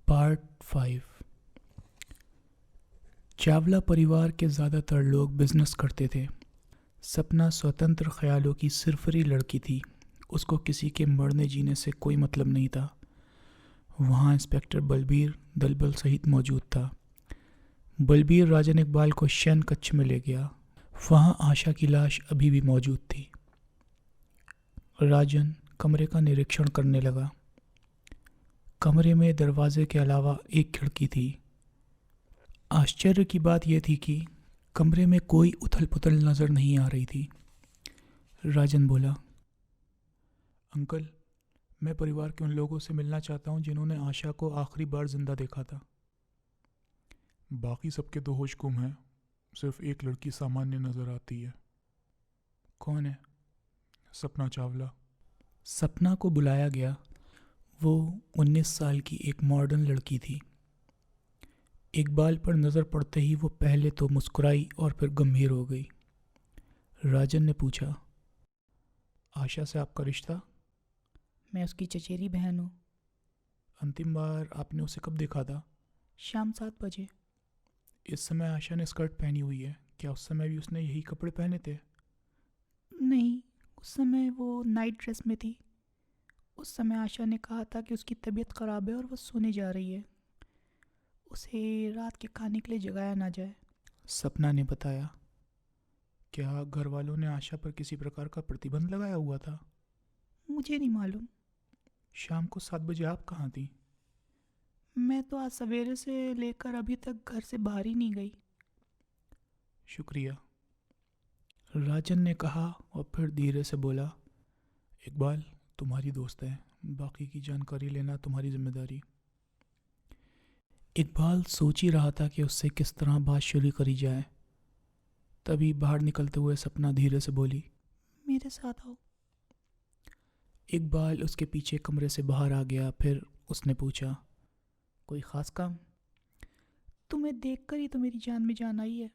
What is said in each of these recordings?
Part 5। Chawla परिवार के ज़्यादातर लोग बिजनेस करते थे। सपना स्वतंत्र ख्यालों की सिरफरी लड़की थी। उसको किसी के मरने जीने से कोई मतलब नहीं था। वहाँ इंस्पेक्टर बलबीर दलबल सहित मौजूद था। बलबीर राजन इकबाल को शयन कक्ष में ले गया। वहाँ आशा की लाश अभी भी मौजूद थी। राजन कमरे का निरीक्षण करने लगा। कमरे में दरवाजे के अलावा एक खिड़की थी। आश्चर्य की बात यह थी कि कमरे में कोई उथल पुथल नजर नहीं आ रही थी। राजन बोला, अंकल, मैं परिवार के उन लोगों से मिलना चाहता हूँ जिन्होंने आशा को आखिरी बार जिंदा देखा था। बाकी सबके तो होश गुम हैं, सिर्फ एक लड़की सामान्य नजर आती है। कौन है? सपना चावला। सपना को बुलाया गया। वो 19 साल की एक मॉडर्न लड़की थी। इकबाल पर नज़र पड़ते ही वो पहले तो मुस्कुराई और फिर गंभीर हो गई। राजन ने पूछा, आशा से आपका रिश्ता? मैं उसकी चचेरी बहन हूँ। अंतिम बार आपने उसे कब देखा था? शाम 7 बजे। इस समय आशा ने स्कर्ट पहनी हुई है, क्या उस समय भी उसने यही कपड़े पहने थे? नहीं, उस समय वो नाइट ड्रेस में थी। उस समय आशा ने कहा था कि उसकी तबीयत ख़राब है और वो सोने जा रही है, उसे रात के खाने के लिए जगाया ना जाए। सपना ने बताया। क्या घर वालों ने आशा पर किसी प्रकार का प्रतिबंध लगाया हुआ था? मुझे नहीं मालूम। शाम को 7 बजे आप कहाँ थी? मैं तो आज सवेरे से लेकर अभी तक घर से बाहर ही नहीं गई। शुक्रिया, राजन ने कहा और फिर धीरे से बोला, इकबाल तुम्हारी दोस्त है, बाकी की जानकारी लेना तुम्हारी जिम्मेदारी। इकबाल सोच ही रहा था कि उससे किस तरह बात शुरू करी जाए। तभी बाहर निकलते हुए सपना धीरे से बोली, मेरे साथ आओ। इकबाल उसके पीछे कमरे से बाहर आ गया। फिर उसने पूछा, कोई ख़ास काम? तुम्हें देखकर ही तो मेरी जान में जान आई है।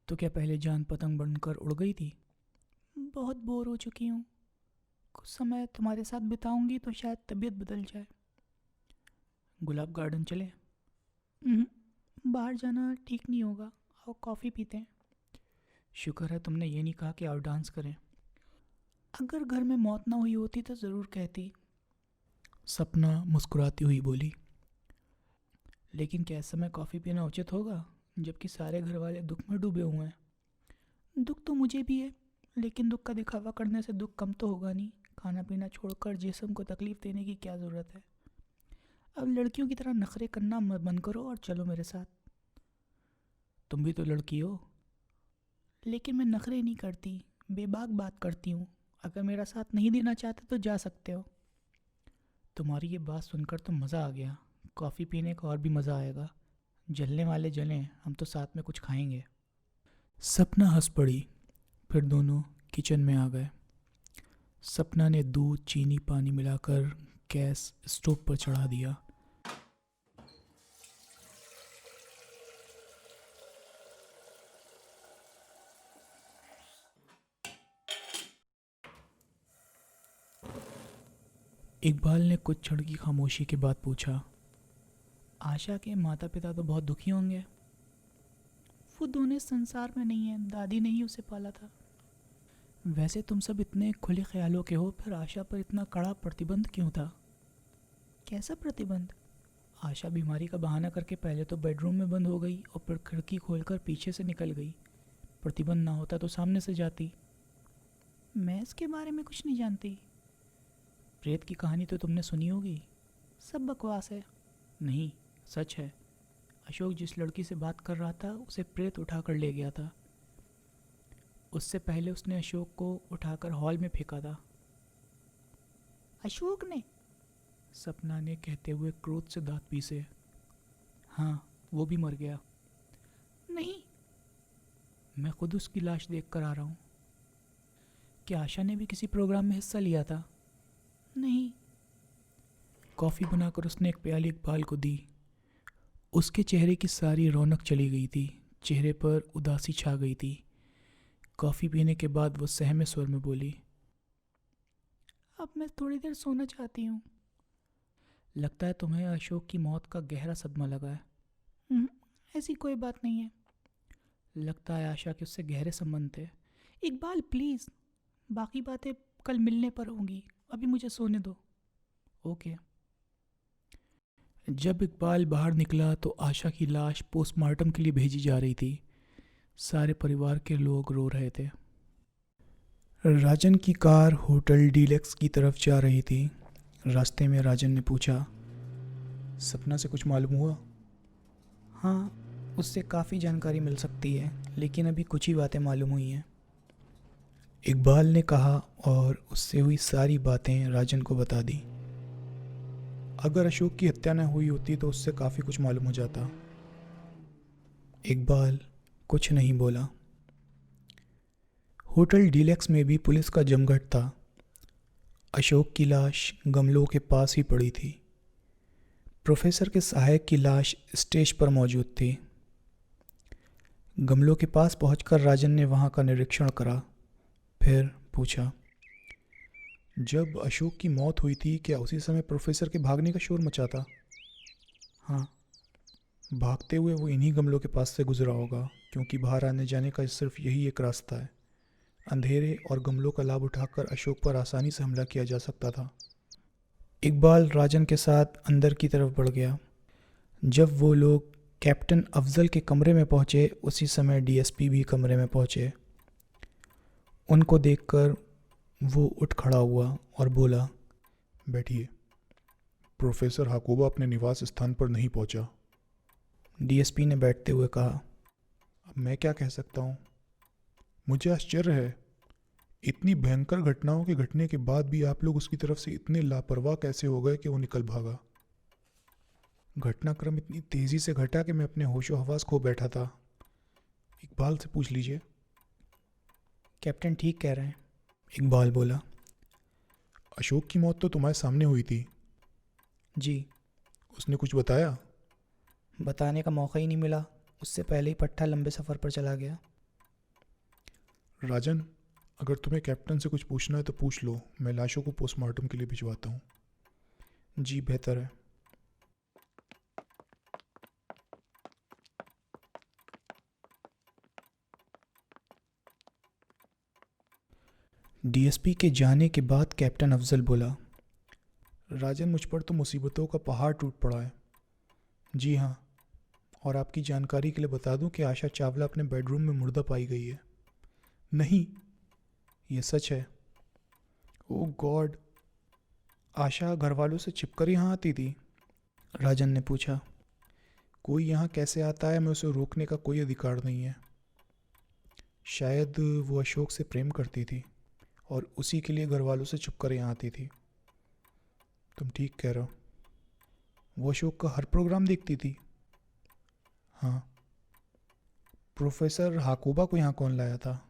तो क्या पहले जान पतंग बनकर उड़ गई थी? बहुत बोर हो चुकी हूँ। कुछ समय तुम्हारे साथ बिताऊंगी तो शायद तबीयत बदल जाए। गुलाब गार्डन चले? बाहर जाना ठीक नहीं होगा। आओ कॉफ़ी पीते हैं। शुक्र है तुमने ये नहीं कहा कि आओ डांस करें। अगर घर में मौत ना हुई होती तो ज़रूर कहती। सपना मुस्कुराती हुई बोली, लेकिन क्या इस समय कॉफ़ी पीना उचित होगा जबकि सारे घर वाले दुख में डूबे हुए हैं? दुख तो मुझे भी है, लेकिन दुख का दिखावा करने से दुख कम तो होगा नहीं। खाना पीना छोड़कर जिस्म को तकलीफ़ देने की क्या ज़रूरत है। अब लड़कियों की तरह नखरे करना मत बंद करो और चलो मेरे साथ। तुम भी तो लड़की हो। लेकिन मैं नखरे नहीं करती, बेबाक बात करती हूँ। अगर मेरा साथ नहीं देना चाहते तो जा सकते हो। तुम्हारी ये बात सुनकर तो मज़ा आ गया। कॉफ़ी पीने का और भी मज़ा आएगा। जलने वाले जलें, हम तो साथ में कुछ खाएंगे। सपना हंस पड़ी। फिर दोनों किचन में आ गए। सपना ने दूध, चीनी, पानी मिलाकर गैस स्टोव पर चढ़ा दिया। इकबाल ने कुछ क्षण की खामोशी के बाद पूछा, आशा के माता पिता तो बहुत दुखी होंगे? वो दोनों संसार में नहीं है, दादी ने ही उसे पाला था। वैसे तुम सब इतने खुले ख्यालों के हो, फिर आशा पर इतना कड़ा प्रतिबंध क्यों था? कैसा प्रतिबंध? आशा बीमारी का बहाना करके पहले तो बेडरूम में बंद हो गई और फिर खिड़की खोलकर पीछे से निकल गई। प्रतिबंध ना होता तो सामने से जाती। मैं इसके बारे में कुछ नहीं जानती। प्रेत की कहानी तो तुमने सुनी होगी। सब बकवास है। नहीं, सच है। अशोक जिस लड़की से बात कर रहा था उसे प्रेत उठाकर ले गया था। उससे पहले उसने अशोक को उठाकर हॉल में फेंका था। अशोक ने? सपना ने कहते हुए क्रोध से दांत पीसे। हाँ, वो भी मर गया। नहीं। मैं खुद उसकी लाश देख कर आ रहा हूँ। क्या आशा ने भी किसी प्रोग्राम में हिस्सा लिया था? नहीं। कॉफ़ी बनाकर उसने एक प्याली इकबाल को दी। उसके चेहरे की सारी रौनक चली गई थी। चेहरे पर उदासी छा गई थी। कॉफ़ी पीने के बाद वो सहमे स्वर में बोली, अब मैं थोड़ी देर सोना चाहती हूँ। लगता है तुम्हें अशोक की मौत का गहरा सदमा लगा है। ऐसी कोई बात नहीं है। लगता है आशा के उससे गहरे संबंध थे। इकबाल प्लीज़, बाकी बातें कल मिलने पर होंगी, अभी मुझे सोने दो। ओके। जब इकबाल बाहर निकला तो आशा की लाश पोस्टमार्टम के लिए भेजी जा रही थी। सारे परिवार के लोग रो रहे थे। राजन की कार होटल डीलक्स की तरफ जा रही थी। रास्ते में राजन ने पूछा, सपना से कुछ मालूम हुआ? हाँ, उससे काफ़ी जानकारी मिल सकती है, लेकिन अभी कुछ ही बातें मालूम हुई हैं। इकबाल ने कहा और उससे हुई सारी बातें राजन को बता दी। अगर अशोक की हत्या न हुई होती तो उससे काफ़ी कुछ मालूम हो जाता। इकबाल कुछ नहीं बोला। होटल डीलक्स में भी पुलिस का जमघट था। अशोक की लाश गमलों के पास ही पड़ी थी। प्रोफेसर के सहायक की लाश स्टेज पर मौजूद थी। गमलों के पास पहुंचकर राजन ने वहां का निरीक्षण करा, फिर पूछा, जब अशोक की मौत हुई थी क्या उसी समय प्रोफेसर के भागने का शोर मचा था? हाँ। भागते हुए वो इन्हीं गमलों के पास से गुजरा होगा, क्योंकि बाहर आने जाने का सिर्फ यही एक रास्ता है। अंधेरे और गमलों का लाभ उठाकर अशोक पर आसानी से हमला किया जा सकता था। इकबाल राजन के साथ अंदर की तरफ बढ़ गया। जब वो लोग कैप्टन अफजल के कमरे में पहुंचे, उसी समय डीएसपी भी कमरे में पहुंचे। उनको देखकर वो उठ खड़ा हुआ और बोला, बैठिए। प्रोफेसर हाकोबा अपने निवास स्थान पर नहीं पहुंचा। डीएसपी ने बैठते हुए कहा। अब मैं क्या कह सकता हूँ? मुझे आश्चर्य है, इतनी भयंकर घटनाओं के घटने के बाद भी आप लोग उसकी तरफ से इतने लापरवाह कैसे हो गए कि वो निकल भागा। घटनाक्रम इतनी तेज़ी से घटा कि मैं अपने होशो हवास खो बैठा था। इकबाल से पूछ लीजिए। कैप्टन ठीक कह रहे हैं, इकबाल बोला। अशोक की मौत तो तुम्हारे सामने हुई थी। जी। उसने कुछ बताया? बताने का मौका ही नहीं मिला, उससे पहले ही पट्टा लंबे सफ़र पर चला गया। राजन, अगर तुम्हें कैप्टन से कुछ पूछना है तो पूछ लो, मैं लाशों को पोस्टमार्टम के लिए भिजवाता हूँ। जी बेहतर है। डीएसपी के जाने के बाद कैप्टन अफजल बोला, राजन, मुझ पर तो मुसीबतों का पहाड़ टूट पड़ा है। जी हाँ, और आपकी जानकारी के लिए बता दूं कि आशा चावला अपने बेडरूम में मुर्दा पाई गई है। नहीं, ये सच है। ओह गॉड, आशा घर वालों से छिपकर यहाँ आती थी? राजन ने पूछा। कोई यहाँ कैसे आता है, मैं उसे रोकने का कोई अधिकार नहीं है। शायद वो अशोक से प्रेम करती थी और उसी के लिए घर वालों से छुपकर यहाँ आती थी। तुम ठीक कह रहे हो। वो अशोक का हर प्रोग्राम देखती थी? हाँ। प्रोफेसर हाकोबा को यहाँ कौन लाया था?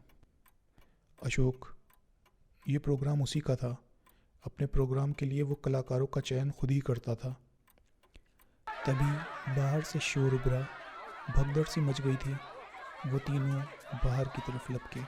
अशोक। ये प्रोग्राम उसी का था। अपने प्रोग्राम के लिए वो कलाकारों का चयन खुद ही करता था। तभी बाहर से शोर उभरा, भगदड़ सी मच गई थी। वो तीनों बाहर की तरफ लपके।